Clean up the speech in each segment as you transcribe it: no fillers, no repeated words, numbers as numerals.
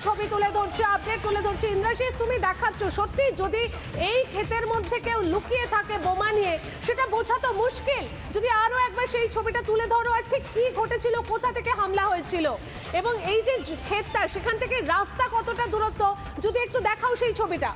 ছবি তুলে ধরছে, আপডেট তুলে ধরছে। ইন্দ্রাশিস, তুমি দেখাচ্ছ সত্যি যদি এই ক্ষেতের মধ্যে কেউ লুকিয়ে থাকে বোমা নিয়ে, সেটা বোঝা তো মুশকিল। যদি আরো একবার সেই ছবিটা তুলে ধরো, আর ঠিক কি ঘটেছিল, কোথা থেকে হামলা হয়েছিল, এবং এই যে ক্ষেতটা সেখান থেকে রাস্তা কতটা দূরত্ব, যদি একটু দেখাও সেই ছবিটা।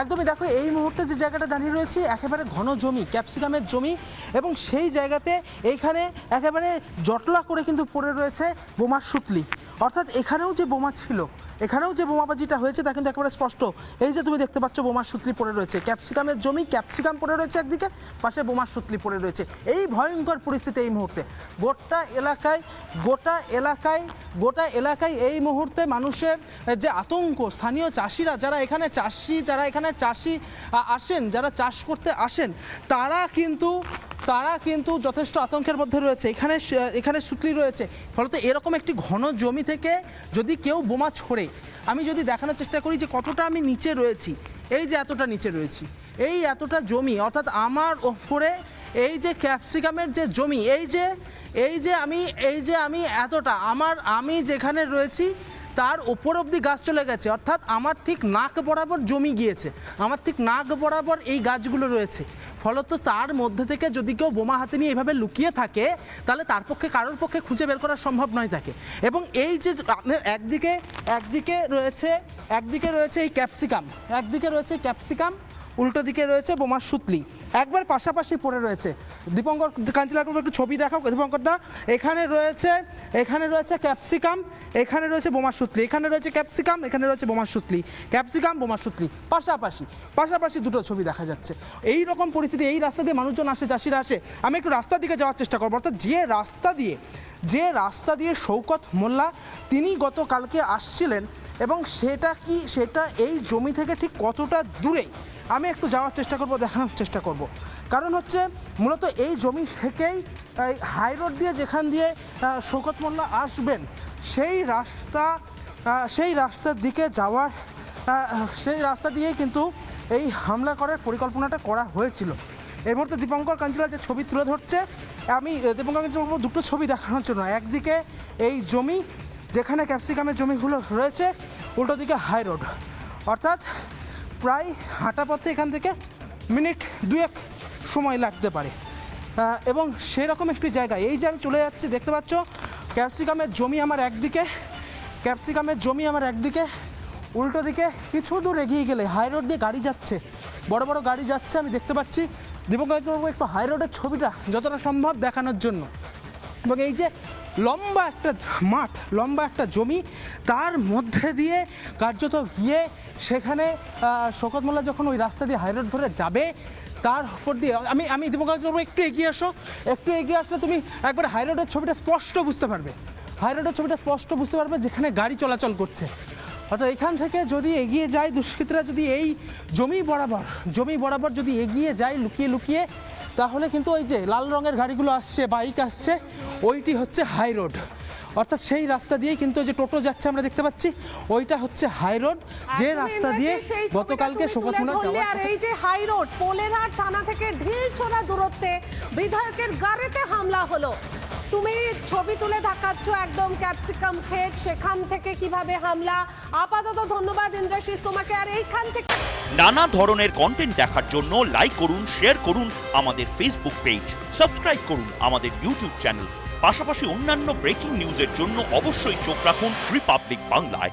একদমই দেখো, এই মুহূর্তে যে জায়গাটা দাঁড়িয়ে রয়েছে একেবারে ঘন জমি, ক্যাপসিকামের জমি, এবং সেই জায়গাতে এইখানে একেবারে জটলা করে কিন্তু পড়ে রয়েছে বোমার সুতলি। অর্থাৎ এখানেও যে বোমা ছিল, এখানেও যে বোমাবাজিটা হয়েছে তা কিন্তু একেবারে স্পষ্ট। এই যে তুমি দেখতে পাচ্ছ বোমার সুতলি পড়ে রয়েছে, ক্যাপসিকামের জমি, ক্যাপসিকাম পড়ে রয়েছে একদিকে, পাশে বোমার সুতলি পড়ে রয়েছে। এই ভয়ঙ্কর পরিস্থিতি এই মুহূর্তে গোটা এলাকায় এই মুহূর্তে মানুষের যে আতঙ্ক, স্থানীয় চাষিরা যারা এখানে চাষি আসেন, যারা চাষ করতে আসেন, তারা কিন্তু যথেষ্ট আতঙ্কের মধ্যে রয়েছে। এখানে সুতলি রয়েছে, ফলত এরকম একটি ঘন জমি থেকে যদি কেউ বোমা ছোড়ে, আমি যদি দেখানোর চেষ্টা করি যে কতটা আমি নিচে রয়েছি, এই যে এতটা নিচে রয়েছি, এই এতটা জমি, অর্থাৎ আমার ওপরে এই যে ক্যাপসিকামের যে জমি, এই যে আমি এতটা আমি যেখানে রয়েছি তার ওপর অবধি গাছ চলে গেছে। অর্থাৎ আমার ঠিক নাক বরাবর জমি গিয়েছে, আমার ঠিক নাক বরাবর এই গাছগুলো রয়েছে। ফলত তার মধ্যে থেকে যদি কেউ বোমা হাতে নিয়ে এভাবে লুকিয়ে থাকে, তাহলে তার পক্ষে, কারোর পক্ষে খুঁজে বের করা সম্ভব নয় তাকে। এবং এই যে একদিকে রয়েছে এই ক্যাপসিকাম, উল্টো দিকে রয়েছে বোমার সুতলি, একবার পাশাপাশি পড়ে রয়েছে। দীপঙ্কর কাঞ্চিলার একটু ছবি দেখাও দীপঙ্কর দা। এখানে রয়েছে ক্যাপসিকাম, এখানে রয়েছে বোমার সুতলি, এখানে রয়েছে ক্যাপসিকাম, এখানে রয়েছে বোমার সুতলি, ক্যাপসিকাম, বোমার সুতলি, পাশাপাশি দুটো ছবি দেখা যাচ্ছে। এই রকম পরিস্থিতি, এই রাস্তা দিয়ে মানুষজন আসে, চাষিরা আসে। আমি একটু রাস্তার দিকে যাওয়ার চেষ্টা করবো, অর্থাৎ যে রাস্তা দিয়ে শওকত মোল্লা তিনি গতকালকে আসছিলেন, এবং সেটা এই জমি থেকে ঠিক কতটা দূরে আমি একটু যাওয়ার চেষ্টা করব, দেখানোর চেষ্টা করব। কারণ হচ্ছে মূলত এই জমি থেকেই হাই রোড দিয়ে, যেখান দিয়ে শওকত মোল্লা আসবেন, সেই রাস্তার দিকে যাওয়ার, সেই রাস্তা দিয়েই কিন্তু এই হামলা করার পরিকল্পনাটা করা হয়েছিল। এই মুহূর্তে দীপঙ্কর কাঞ্চিলা যে ছবি তুলে ধরছে, আমি দীপঙ্কর কাঞ্চিলা বলবো দুটো ছবি দেখানোর জন্য। একদিকে এই জমি যেখানে ক্যাপসিকামের জমিগুলো রয়েছে, উল্টো দিকে হাই রোড, অর্থাৎ প্রায় হাঁটা পথে এখান থেকে মিনিট 2-1 সময় লাগতে পারে। এবং সেরকম একটি জায়গা, এই যে আমি চলে যাচ্ছি, দেখতে পাচ্ছ ক্যাপসিকামের জমি আমার একদিকে, উল্টো দিকে কিছু দূর এগিয়ে গেলে হাই রোড দিয়ে গাড়ি যাচ্ছে, বড় বড় গাড়ি যাচ্ছে, আমি দেখতে পাচ্ছি। দীপঙ্কর একটু হাই রোডের ছবিটা যতটা সম্ভব দেখানোর জন্য। এবং এই যে লম্বা একটা মাঠ, লম্বা একটা জমি, তার মধ্যে দিয়ে কার্যত গিয়ে সেখানে শওকত মোল্লা যখন ওই রাস্তা দিয়ে হাই রোড ধরে যাবে, তার উপর দিয়ে আমি দীপঙ্কর একটু এগিয়ে আসলে তুমি একবার হাই রোডের ছবিটা স্পষ্ট বুঝতে পারবে, যেখানে গাড়ি চলাচল করছে। অর্থাৎ এখান থেকে যদি এগিয়ে যায় দুষ্কৃতীরা, যদি এই জমি বরাবর যদি এগিয়ে যায় লুকিয়ে, তাহলে কিন্তু ওই যে লাল রঙের গাড়িগুলো আসছে, বাইক আসছে, ওইটি হচ্ছে হাই রোড। অর্থাৎ সেই রাস্তা দিয়ে কিন্তু যে টোটো যাচ্ছে আমরা দেখতে পাচ্ছি, ওইটা হচ্ছে হাই রোড, যে রাস্তা দিয়ে গতকালকে শওকত মোল্লা যাওয়ার। আর এই যে হাই রোড, পোলেরহাট থানা থেকে ঢিলছোড়া দূরত্বে বিধায়কের গাড়িতে হামলা হলো। তুমি ছবি তুলে দেখাচ্ছ একদম ক্যাপসিকাম ক্ষেত, সেখান থেকে কিভাবে হামলা। আপাতত ধন্যবাদ ইন্দ্রাশিস তোমাকে। আর এইখান থেকে নানা ধরনের কন্টেন্ট দেখার জন্য লাইক করুন, শেয়ার করুন আমাদের ফেসবুক পেজ, সাবস্ক্রাইব করুন আমাদের ইউটিউব চ্যানেল। পাশাপাশি অন্যান্য ব্রেকিং নিউজের জন্য অবশ্যই চোখ রাখুন রিপাবলিক বাংলায়।